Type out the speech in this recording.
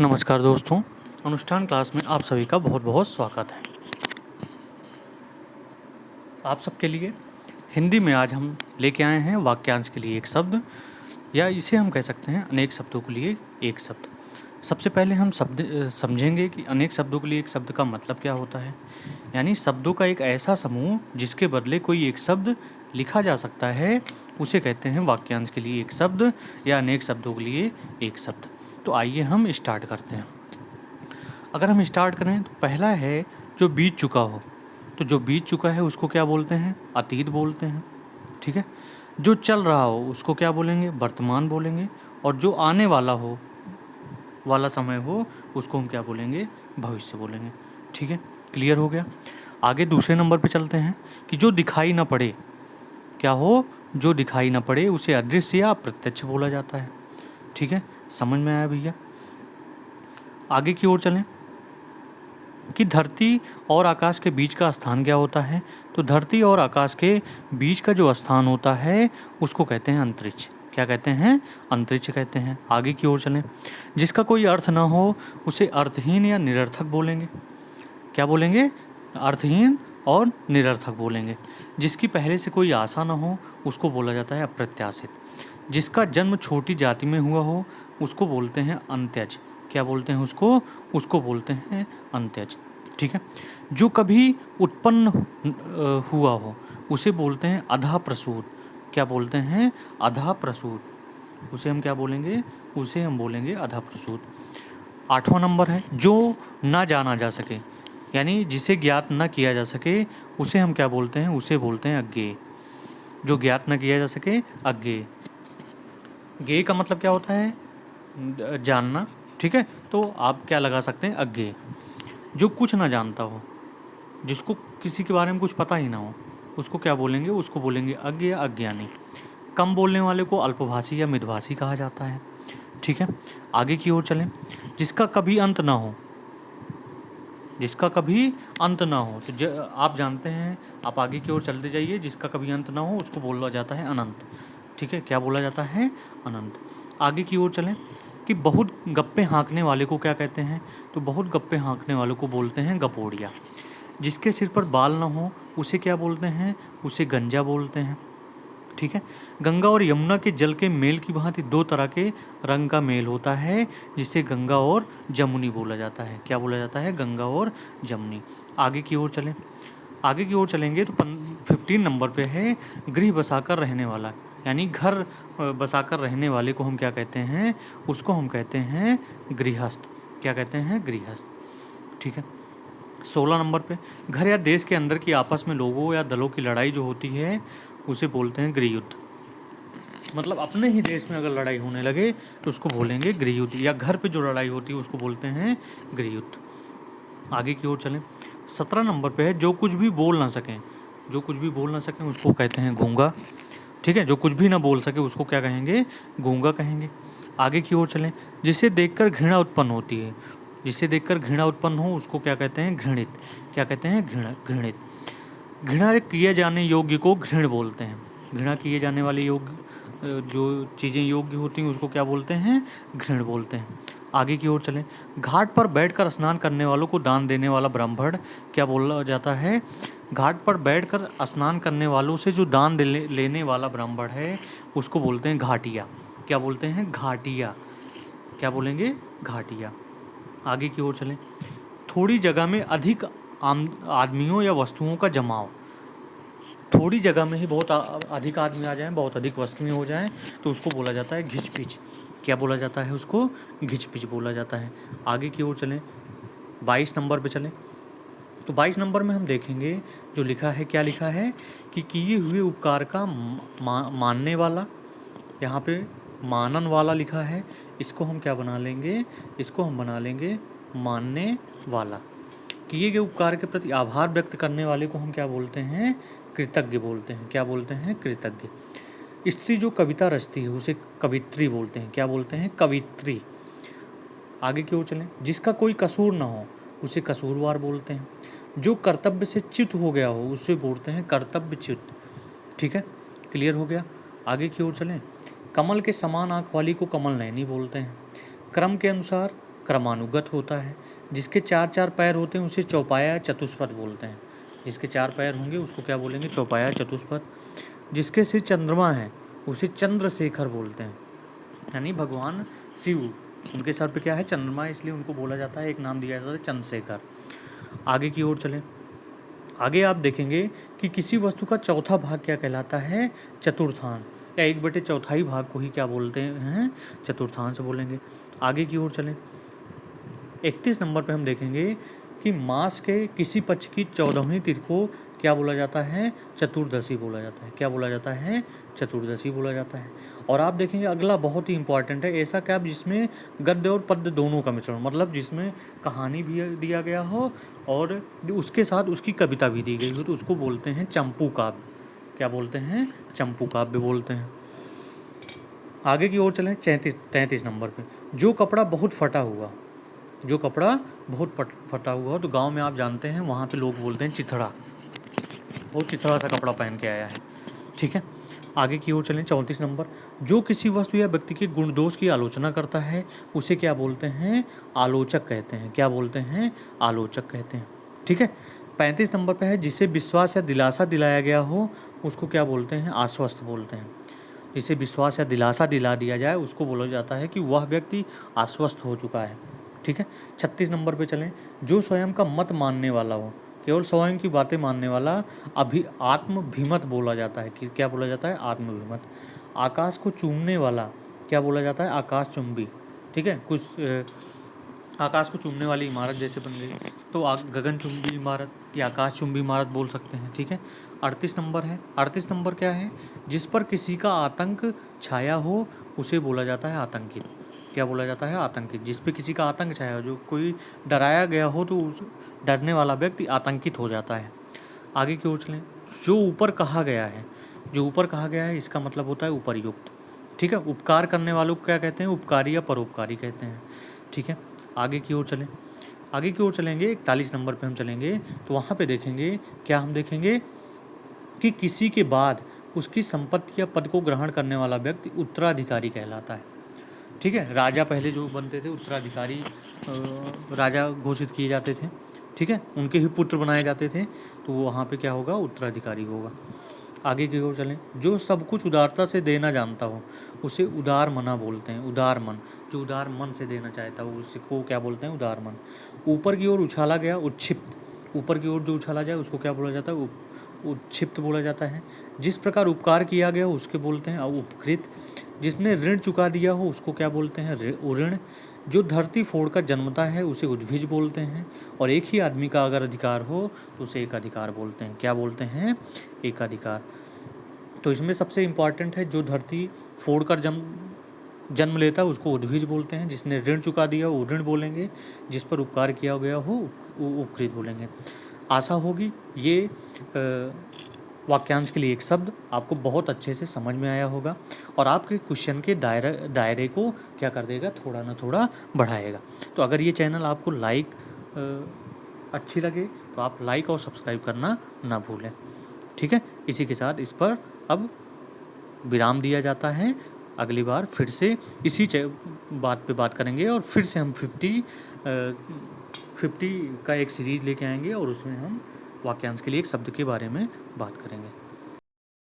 नमस्कार दोस्तों, अनुष्ठान क्लास में आप सभी का बहुत बहुत स्वागत है। आप सबके लिए हिंदी में आज हम लेके आए हैं वाक्यांश के लिए एक शब्द, या इसे हम कह सकते हैं अनेक शब्दों के लिए एक शब्द। सबसे पहले हम शब्द समझेंगे कि अनेक शब्दों के लिए एक शब्द का मतलब क्या होता है। यानी शब्दों का एक ऐसा समूह जिसके बदले कोई एक शब्द लिखा जा सकता है, उसे कहते हैं वाक्यांश के लिए एक शब्द या अनेक शब्दों के लिए एक शब्द। तो आइए हम स्टार्ट करते हैं। अगर हम स्टार्ट करें तो पहला है जो बीत चुका हो। तो जो बीत चुका है उसको क्या बोलते हैं? अतीत बोलते हैं। ठीक है। जो चल रहा हो उसको क्या बोलेंगे? वर्तमान बोलेंगे। और जो आने वाला समय हो उसको हम क्या बोलेंगे? भविष्य बोलेंगे। ठीक है, क्लियर हो गया। आगे दूसरे नंबर पे चलते हैं कि जो दिखाई ना पड़े, क्या हो? जो दिखाई ना पड़े उसे अदृश्य या अप्रत्यक्ष बोला जाता है। ठीक है, समझ में आया भैया? आगे की ओर चलें कि धरती और आकाश के बीच का स्थान क्या होता है। तो धरती और आकाश के बीच का जो स्थान होता है उसको कहते हैं अंतरिक्ष। क्या कहते हैं? अंतरिक्ष कहते हैं। आगे की ओर चलें, जिसका कोई अर्थ ना हो उसे अर्थहीन या निरर्थक बोलेंगे। क्या बोलेंगे? अर्थहीन और निरर्थक बोलेंगे। जिसकी पहले से कोई आशा ना हो उसको बोला जाता है अप्रत्याशित। जिसका जन्म छोटी जाति में हुआ हो उसको बोलते हैं अंत्यज। क्या बोलते हैं उसको? उसको बोलते हैं अंत्यज। ठीक है। जो कभी उत्पन्न हुआ हो उसे बोलते हैं अधा प्रसूत। क्या बोलते हैं? अधा प्रसूत। उसे हम क्या बोलेंगे? उसे हम बोलेंगे अधा प्रसूत। 8वां नंबर है जो ना जाना जा सके, यानी जिसे ज्ञात न किया जा सके उसे हम क्या बोलते हैं? उसे बोलते हैं अज्ञेय। जो ज्ञात न किया जा सके, अज्ञेय। ज्ञेय का मतलब क्या होता है? जानना। ठीक है, तो आप क्या लगा सकते हैं? अज्ञेय। जो कुछ ना जानता हो, जिसको किसी के बारे में कुछ पता ही ना हो, उसको क्या बोलेंगे? उसको बोलेंगे अज्ञ या अज्ञानी। कम बोलने वाले को अल्पभाषी या मितभाषी कहा जाता है। ठीक है, आगे की ओर चलें। जिसका कभी अंत ना हो, जिसका कभी अंत ना हो, तो आप जानते हैं, आप आगे की ओर चलते जाइए। जिसका कभी अंत ना हो उसको बोला जाता है अनंत। ठीक है, क्या बोला जाता है? अनंत। आगे की ओर चलें कि बहुत गप्पे हाँकने वाले को क्या कहते हैं? तो बहुत गप्पे हाँकने वालों को बोलते हैं गपोड़िया। जिसके सिर पर बाल ना हो उसे क्या बोलते हैं? उसे गंजा बोलते हैं। ठीक है। गंगा और यमुना के जल के मेल की भांति दो तरह के रंग का मेल होता है, जिसे गंगा और जमुनी बोला जाता है। क्या बोला जाता है? गंगा और जमुनी। आगे की ओर चलें। आगे की ओर चलेंगे तो 15 नंबर पे है गृह बसाकर रहने वाला, यानी घर बसाकर रहने वाले को हम क्या कहते हैं? उसको हम कहते हैं गृहस्थ। क्या कहते हैं? गृहस्थ। ठीक है। 16 नंबर पे घर या देश के अंदर की आपस में लोगों या दलों की लड़ाई जो होती है उसे बोलते हैं गृहयुद्ध। मतलब अपने ही देश में अगर लड़ाई होने लगे तो उसको बोलेंगे गृहयुद्ध, या घर पे जो लड़ाई होती है उसको बोलते हैं गृहयुद्ध। आगे की ओर चलें। 17 नंबर पे है जो कुछ भी बोल ना सकें। जो कुछ भी बोल ना सकें उसको कहते हैं गूंगा। ठीक है, जो कुछ भी ना बोल सके उसको क्या कहेंगे? गूंगा कहेंगे। आगे की ओर चलें। जिसे देखकर घृणा उत्पन्न होती है, जिसे देखकर घृणा उत्पन्न हो उसको क्या कहते हैं? घृणित। क्या कहते हैं? घृणित। घृणा किए जाने योग्य को घृण बोलते हैं। घृणा किए जाने वाले योग्य जो चीज़ें योग्य होती हैं उसको क्या बोलते हैं? घृण बोलते हैं। आगे की ओर चलें। घाट पर बैठकर स्नान करने वालों को दान देने वाला ब्राह्मण क्या बोला जाता है? घाट पर बैठकर स्नान करने वालों से जो दान लेने वाला ब्राह्मण है उसको बोलते हैं घाटिया। क्या बोलते हैं? घाटिया। क्या बोलेंगे? घाटिया। आगे की ओर चलें। थोड़ी जगह में अधिक आदमियों या वस्तुओं का जमाव। थोड़ी जगह में ही बहुत अधिक आदमी आ जाएं, बहुत अधिक वस्तुएं हो जाएं, तो उसको बोला जाता है घिचपिच। क्या बोला जाता है? उसको घिचपिच बोला जाता है। आगे की ओर चलें। 22 नंबर पे चलें तो 22 नंबर में हम देखेंगे जो लिखा है, क्या लिखा है कि किए हुए उपकार का मानने वाला, यहाँ पे मानन वाला लिखा है, इसको हम क्या बना लेंगे? इसको हम बना लेंगे मानने वाला। किए गए उपकार के प्रति आभार व्यक्त करने वाले को हम क्या बोलते हैं? कृतज्ञ बोलते हैं। क्या बोलते हैं? कृतज्ञ। स्त्री जो कविता रचती है उसे कवित्री बोलते हैं। क्या बोलते हैं? कवित्री। आगे की ओर चलें। जिसका कोई कसूर ना हो उसे कसूरवार बोलते हैं। जो कर्तव्य से च्युत हो गया हो उसे बोलते हैं कर्तव्यच्युत। ठीक है, क्लियर हो गया। आगे की ओर चलें। कमल के समान आँख वाली को कमल नयनी बोलते हैं। क्रम के अनुसार क्रमानुगत होता है। जिसके चार चार पैर होते हैं उसे चौपाया चतुष्पद बोलते हैं। जिसके चार पैर होंगे उसको क्या बोलेंगे? चौपाया चतुष्पद। जिसके सिर चंद्रमा है उसे चंद्रशेखर बोलते हैं। यानी भगवान शिव, उनके सर पे क्या है? चंद्रमा, इसलिए उनको बोला जाता है, एक नाम दिया जाता है चंद्रशेखर। आगे की ओर चलें। आगे आप देखेंगे कि किसी वस्तु का चौथा भाग क्या कहलाता है? चतुर्थांश, या 1/4 भाग को ही क्या बोलते हैं? चतुर्थांश बोलेंगे। आगे की ओर चलें। 31 नंबर पे हम देखेंगे कि मास के किसी पक्ष की 14वीं तिथि को क्या बोला जाता है? चतुर्दशी बोला जाता है। क्या बोला जाता है? चतुर्दशी बोला जाता है। और आप देखेंगे अगला बहुत ही इंपॉर्टेंट है, ऐसा क्या जिसमें गद्य और पद्य दोनों का मिश्रण, मतलब जिसमें कहानी भी दिया गया हो और उसके साथ उसकी कविता भी दी गई हो, तो उसको बोलते हैं चंपू काव्य। क्या बोलते हैं? चंपू काव्य बोलते हैं। आगे की ओर चलें। 33 नंबर पे, जो कपड़ा बहुत फटा हुआ, जो कपड़ा बहुत फटा हुआ हो, तो गांव में आप जानते हैं वहाँ पे लोग बोलते हैं चिथड़ा, वो चिथड़ा सा कपड़ा पहन के आया है। ठीक है, आगे की ओर चलें। 34 नंबर, जो किसी वस्तु या व्यक्ति के गुण दोष की आलोचना करता है उसे क्या बोलते हैं? आलोचक कहते हैं। क्या बोलते हैं? आलोचक कहते हैं। ठीक है, 35 नंबर पे है, जिसे विश्वास या दिलासा दिलाया गया हो उसको क्या बोलते हैं? आश्वस्त बोलते हैं। जिसे विश्वास या दिलासा दिला दिया जाए उसको बोला जाता है कि वह व्यक्ति आश्वस्त हो चुका है। ठीक है, 36 नंबर पे चलें। जो स्वयं का मत मानने वाला हो, केवल स्वयं की बातें मानने वाला आत्मभिमत बोला जाता है। कि क्या बोला जाता है? आत्मभिमत। आकाश को चूमने वाला क्या बोला जाता है? आकाशचुंबी। ठीक है, कुछ आकाश को चूमने वाली इमारत जैसे बन गई तो गगनचुंबी इमारत या आकाशचुंबी इमारत बोल सकते हैं। ठीक है, 38 नंबर है। 38 नंबर क्या है? जिस पर किसी का आतंक छाया हो उसे बोला जाता है आतंकित। क्या बोला जाता है? आतंकित। जिस पे किसी का आतंक छाया हो, जो कोई डराया गया हो तो उस डरने वाला व्यक्ति आतंकित हो जाता है। आगे की ओर चलें। जो ऊपर कहा गया है, जो ऊपर कहा गया है इसका मतलब होता है उपरयुक्त। ठीक है, उपकार करने वालों को क्या कहते हैं? उपकारी या परोपकारी कहते हैं। ठीक है, आगे की ओर चलें। आगे की ओर चलेंगे, 41 नंबर पे हम चलेंगे तो वहाँ पे देखेंगे, क्या हम देखेंगे कि किसी के बाद उसकी संपत्ति या पद को ग्रहण करने वाला व्यक्ति उत्तराधिकारी कहलाता है। ठीक है, राजा पहले जो बनते थे उत्तराधिकारी राजा घोषित किए जाते थे। ठीक है, उनके ही पुत्र बनाए जाते थे, तो वहाँ पे क्या होगा? उत्तराधिकारी होगा। आगे की ओर चलें। जो सब कुछ उदारता से देना जानता हो उसे उदार मना बोलते हैं। उदार मन, जो उदार मन से देना चाहता हो उसको क्या बोलते हैं? उदार मन। ऊपर की ओर उछाला गया उच्छिप्त, ऊपर की ओर जो उछाला जाए उसको क्या बोला जाता है? उच्छिप्त बोला जाता है। जिस प्रकार उपकार किया गया हो उसके बोलते हैं उपकृत। जिसने ऋण चुका दिया हो उसको क्या बोलते हैं? ऋण। जो धरती फोड़कर जन्मता है उसे उद्भिज बोलते हैं। और एक ही आदमी का अगर अधिकार हो तो उसे एकाधिकार बोलते हैं। क्या बोलते हैं? एकाधिकार। तो इसमें सबसे इम्पॉर्टेंट है, जो धरती फोड़कर जन्म लेता है उसको उद्भिज बोलते हैं। जिसने ऋण चुका दिया वो ऋण बोलेंगे। जिस पर उपकार किया गया हो उपकृत बोलेंगे। आशा होगी ये वाक्यांश के लिए एक शब्द आपको बहुत अच्छे से समझ में आया होगा और आपके क्वेश्चन के दायरे को क्या कर देगा? थोड़ा ना थोड़ा बढ़ाएगा। तो अगर ये चैनल आपको अच्छी लगे तो आप लाइक और सब्सक्राइब करना ना भूलें। ठीक है, इसी के साथ इस पर अब विराम दिया जाता है। अगली बार फिर से इसी बात पे बात करेंगे और फिर से हम 50 का एक सीरीज़ लेके आएंगे और उसमें हम वाक्यांश के लिए एक शब्द के बारे में बात करेंगे।